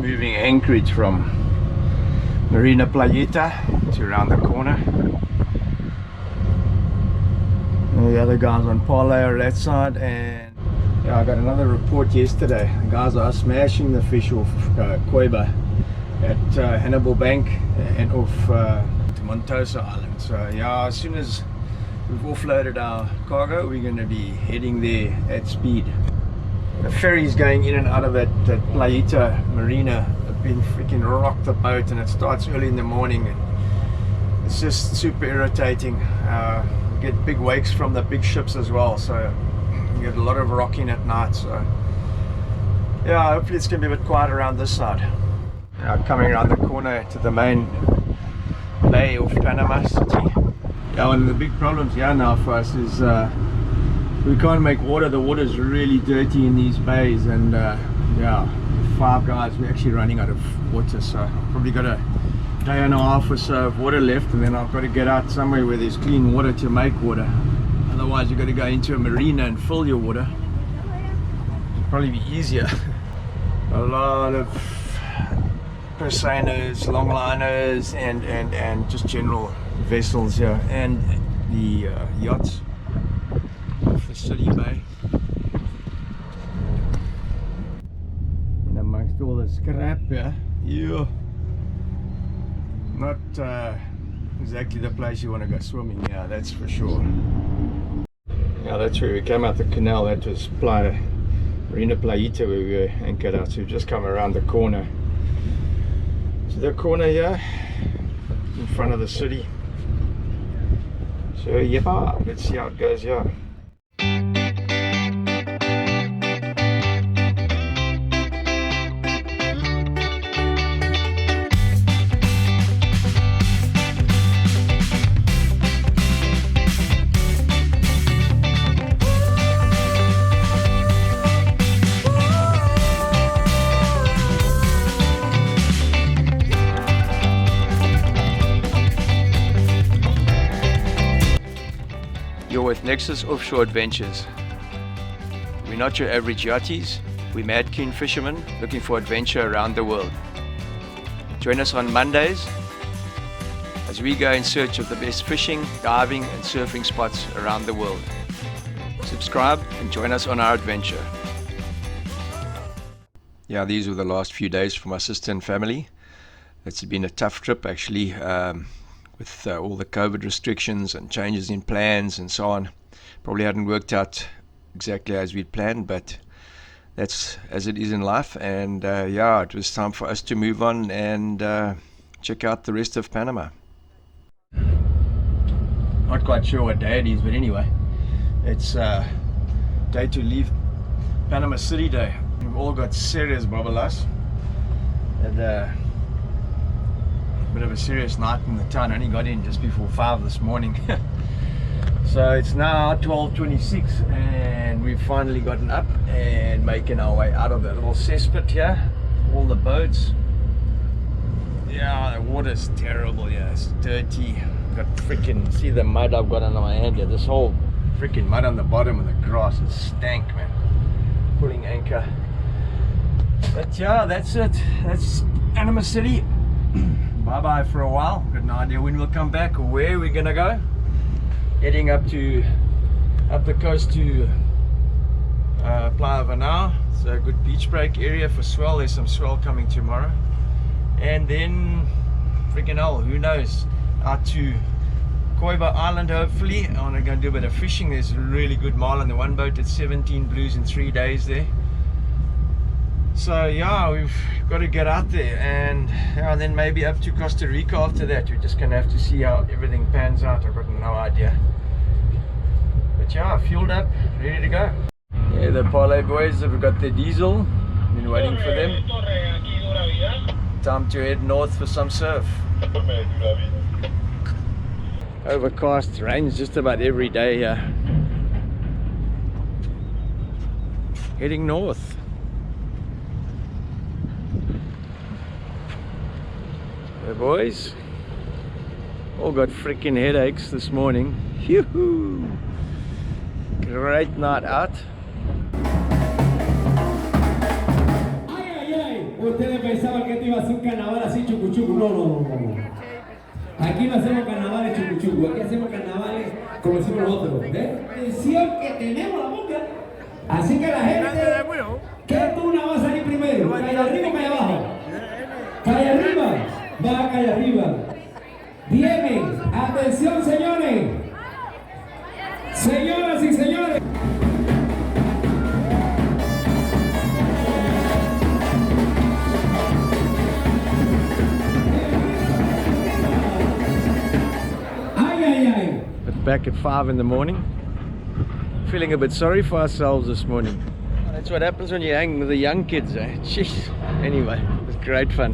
moving anchorage from Marina Playita to around the corner. And the other guys on Parlay are that side, and yeah, I got another report yesterday. The guys are smashing the fish off Cueva at Hannibal Bank and off Montosa Island. So yeah, as soon as we've offloaded our cargo, we're going to be heading there at speed. The ferries going in and out of that Playita Marina have been freaking rocked the boat, and it starts early in the morning, and it's just super irritating. We get big wakes from the big ships as well, so you get a lot of rocking at night. So yeah, hopefully it's going to be a bit quiet around this side. Now coming around the corner to the main bay of Panama City. Yeah, one of the big problems here now for us is we can't make water. The water is really dirty in these bays, and yeah, 5 guys, we're actually running out of water, so I've probably got a day and a half or so of water left, and then I've got to get out somewhere where there's clean water to make water. Otherwise you've got to go into a marina and fill your water. It'll probably be easier. A lot of Persianos, longliners, and just general vessels here, and the yachts off the city bay. And amongst all the scrap here, yeah, not exactly the place you want to go swimming. Yeah, that's for sure. Yeah, that's where we came out the canal. That was Marina Playita, where we were anchored out. So we've just come around the corner. So the corner here in front of the city. So yeah, let's see how it goes here. You're with Nexus Offshore Adventures. We're not your average yachties, we're mad keen fishermen looking for adventure around the world. Join us on Mondays as we go in search of the best fishing, diving and surfing spots around the world. Subscribe and join us on our adventure. Yeah, these were the last few days for my sister and family. It's been a tough trip actually. With all the COVID restrictions and changes in plans and so on. Probably hadn't worked out exactly as we'd planned, but that's as it is in life. And yeah, it was time for us to move on and check out the rest of Panama. Not quite sure what day it is, but anyway, it's day to leave Panama City Day. We've all got serious babalas. And bit of a serious night in the town. I only got in just before 5 this morning. So it's now 12:26 and we've finally gotten up and making our way out of the little cesspit here. All the boats. Yeah, the water's terrible here. It's dirty. Got freaking, see the mud I've got under my hand here. This whole freaking mud on the bottom of the grass. It stank, man. Pulling anchor. But yeah, that's it. That's Panama City. Bye bye for a while. Got no idea when we'll come back or where we're gonna go. Heading up the coast to Playa Venao. It's a good beach break area for swell. There's some swell coming tomorrow, and then freaking hell, who knows, out to Cueva Island hopefully. I want to go do a bit of fishing. There's a really good marlin. The one boat at 17 blues in 3 days there. So yeah, we've got to get out there, and yeah, then maybe up to Costa Rica after that. We're just gonna have to see how everything pans out. I've got no idea, but yeah, fueled up, ready to go. Yeah, the Parlay boys have got their diesel. Been waiting for them. Time to head north for some surf. Overcast, rains just about every day here. Heading north. The boys all got freaking headaches this morning. Yoo-hoo! Great night out. Ustedes pensaban que esto iba a ser un carnaval así chucuchucu. No. Aquí no hacemos carnavales chucuchucu, aquí hacemos carnavales como decimos nosotros. Atención que tenemos la boca. Así que la gente, ¿qué tuna va a salir primero? ¿Calle arriba o calle abajo? Calle arriba, va a calle arriba. Vienen, atención señores. Señoras y señores. Back at 5 in the morning, feeling a bit sorry for ourselves this morning. That's what happens when you hang with the young kids, eh? Jeez. Anyway, it was great fun.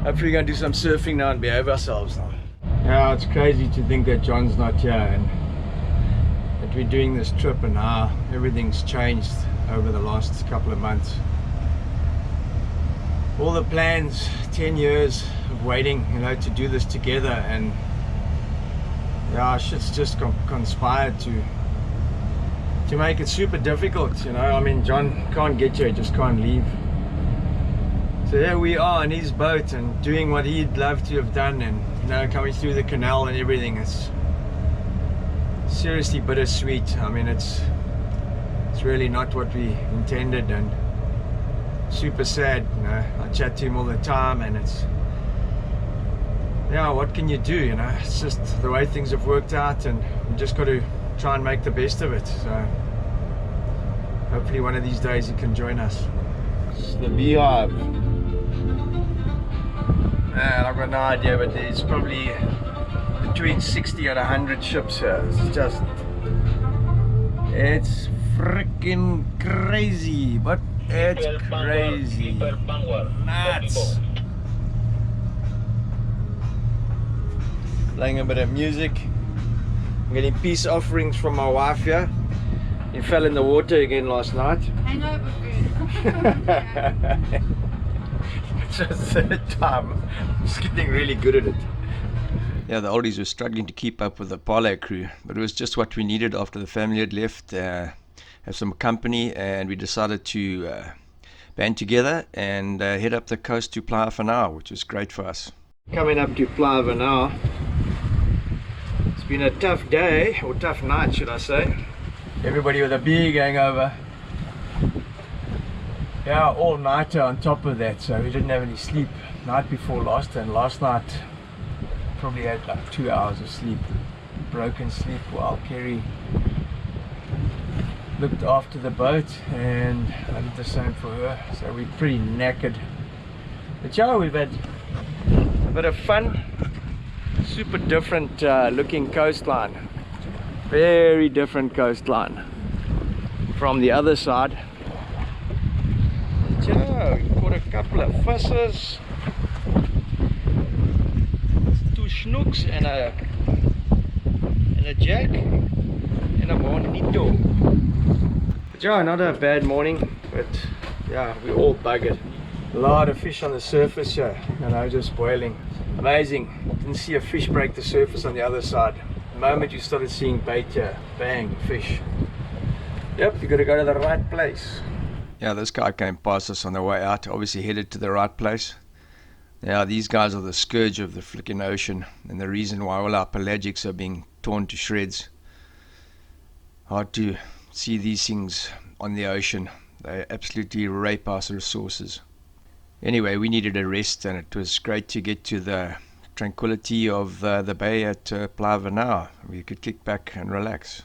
Hopefully we're going to do some surfing now and behave ourselves now. Yeah, it's crazy to think that John's not here and that we're doing this trip and how everything's changed over the last couple of months. All the plans, 10 years of waiting, you know, to do this together, and yeah, shit's just conspired to make it super difficult, you know. I mean, John can't get here, he just can't leave. So here we are in his boat and doing what he'd love to have done, and you know, coming through the canal and everything. It's seriously bittersweet. I mean, it's really not what we intended, and super sad, you know. I chat to him all the time, and it's, yeah, what can you do, you know? It's just the way things have worked out, and we just got to try and make the best of it. So hopefully one of these days he can join us. It's the beehive. Man, I've got no idea, but there's probably between 60 and 100 ships here. It's freaking crazy, but it's crazy. Nuts. Playing a bit of music. I'm getting peace offerings from my wife here. He fell in the water again last night. I know it was good. It's the third time. I'm just getting really good at it. Yeah, the oldies were struggling to keep up with the parlay crew, but it was just what we needed after the family had left. Have some company, and we decided to band together and head up the coast to Playa Venao, which was great for us. Coming up to Playa Venao. It's been a tough day, or tough night should I say. Everybody with a big hangover. Yeah, all nighter on top of that, so we didn't have any sleep night before last, and last night probably had like 2 hours of sleep, broken sleep, while Kerry looked after the boat, and I did the same for her, so we're pretty knackered. But yeah, we've had a bit of fun. Super different looking coastline, very different coastline from the other side. But yeah, we caught a couple of fishes, 2 schnooks and a jack and a bonito. But yeah, not a bad morning, but yeah, we all buggered. A lot of fish on the surface here, you know, just boiling. Amazing. Didn't see a fish break the surface on the other side. The moment you started seeing bait here, bang, fish. Yep, you got to go to the right place. Yeah, this guy came past us on the way out, obviously headed to the right place. Yeah, these guys are the scourge of the flicking ocean, and the reason why all our pelagics are being torn to shreds. Hard to see these things on the ocean. They absolutely rape our resources. Anyway, we needed a rest, and it was great to get to the tranquility of the bay at Playa Venao. We could kick back and relax.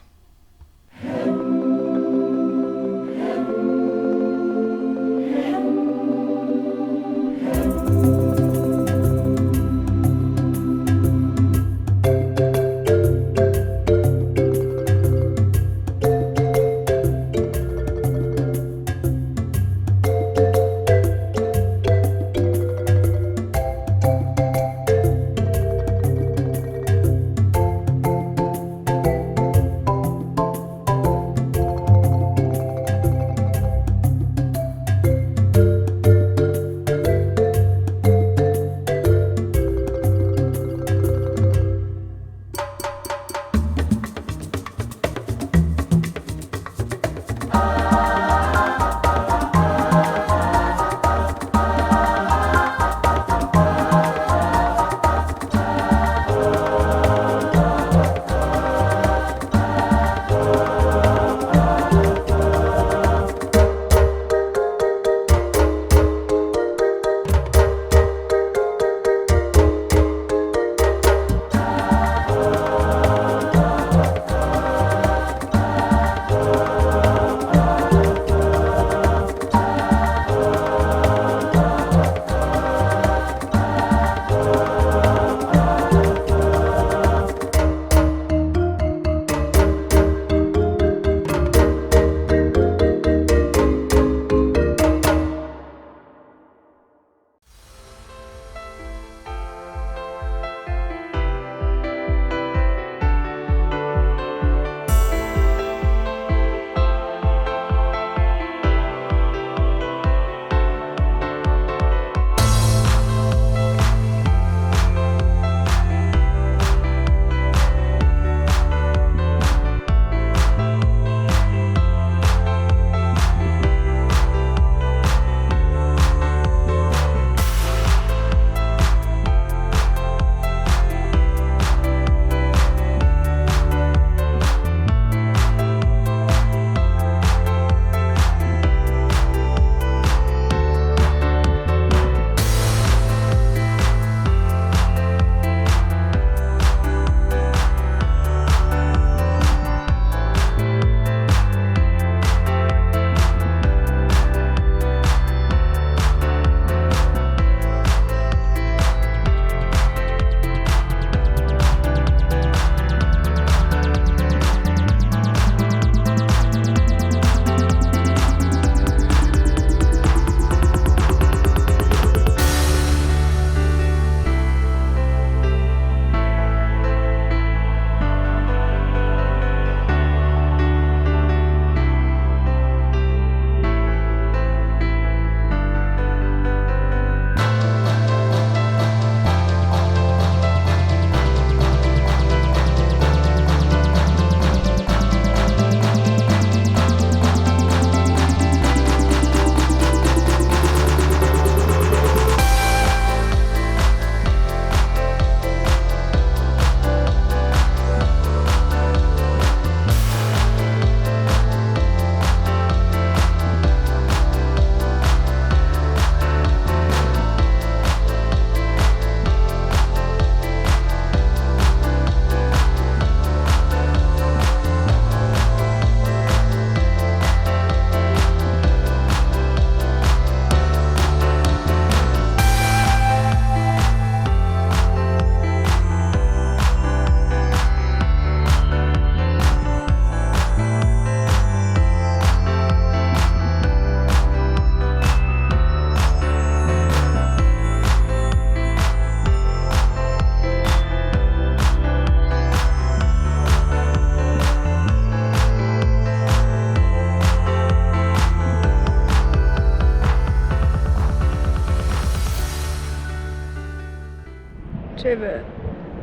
Trevor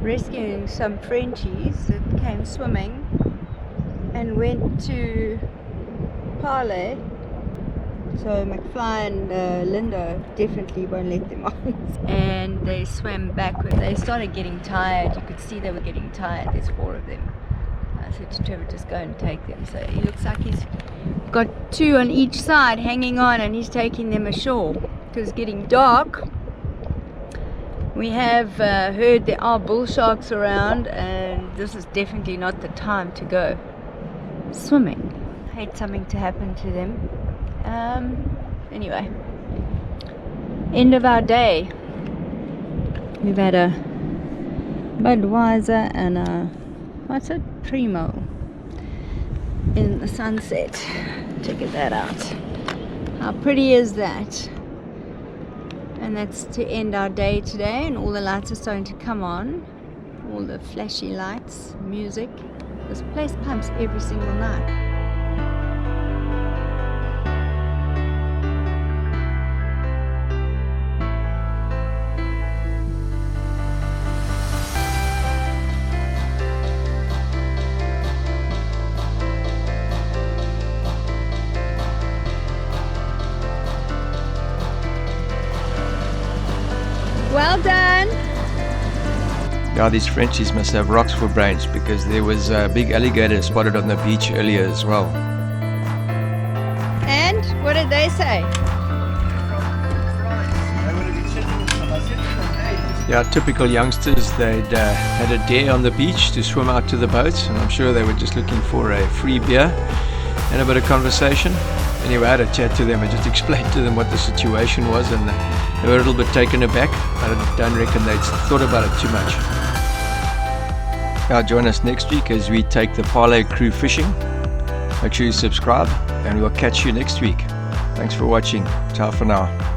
rescuing some Frenchies that came swimming and went to Parlay. So McFly and Linda definitely won't let them on. And they swam backward. They started getting tired. You could see they were getting tired. There's 4 of them. I said to Trevor, just go and take them. So he looks like he's got 2 on each side hanging on, and he's taking them ashore. Because it's getting dark. We have heard there are bull sharks around, and this is definitely not the time to go swimming. I hate something to happen to them. Anyway, end of our day. We've had a Budweiser and a, what's it, Primo in the sunset. Check that out. How pretty is that? And that's to end our day today, and all the lights are starting to come on. All the flashy lights, music. This place pumps every single night. Well done. Yeah, these Frenchies must have rocks for brains, because there was a big alligator spotted on the beach earlier as well. And what did they say? Yeah, typical youngsters. They'd had a dare on the beach to swim out to the boats, and I'm sure they were just looking for a free beer and a bit of conversation. Anyway, I had a chat to them and just explained to them what the situation was, and they were a little bit taken aback. I don't reckon they'd thought about it too much. Now join us next week as we take the Parlay crew fishing. Make sure you subscribe, and we'll catch you next week. Thanks for watching. Ciao for now.